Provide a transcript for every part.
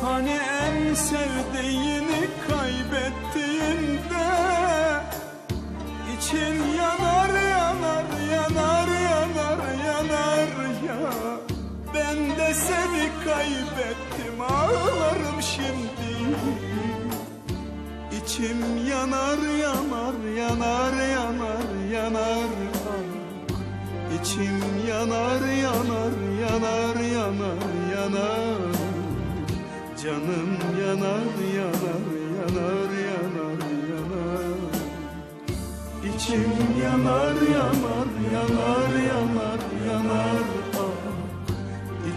Hani en sevdiğini kaybettiğinde için yanar yanar yanar yanar yanar ya. Ben de seni kaybettim, ağlarım şimdi. İçim yanar yanar yanar yanar yanar. İçim yanar yanar yanar yanar yanar. Canım yanar yanar yanar yanar yanar. İçim yanar yanar yanar yanar yanar.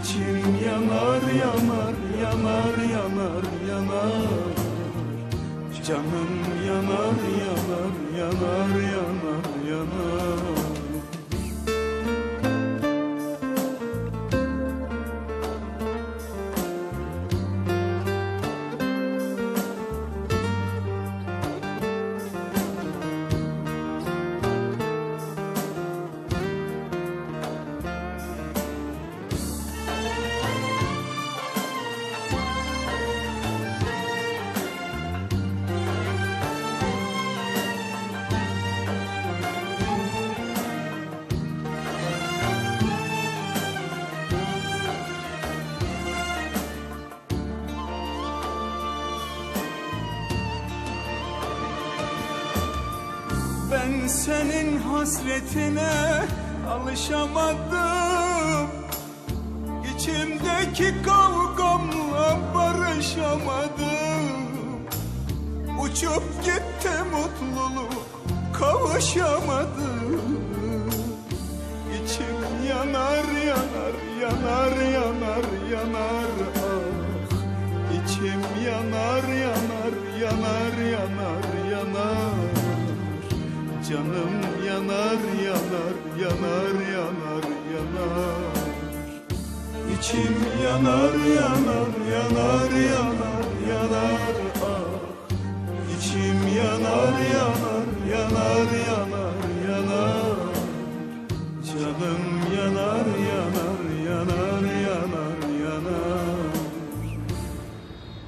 İçim yanar yanar yanar yanar yanar. Canım yanar yanar yanar yanar yanar. Ben senin hasretine alışamadım. İçimdeki kavgamla barışamadım. Uçup gitti mutluluk, kavuşamadım. İçim yanar yanar yanar yanar yanar. Ah, İçim yanar yanar yanar yanar yanar. Canım yanar yanar yanar yanar yanar. İçim yanar yanar yanar yanar yanar. Ah, İçim yanar yanar yanar yanar yanar. Canım yanar yanar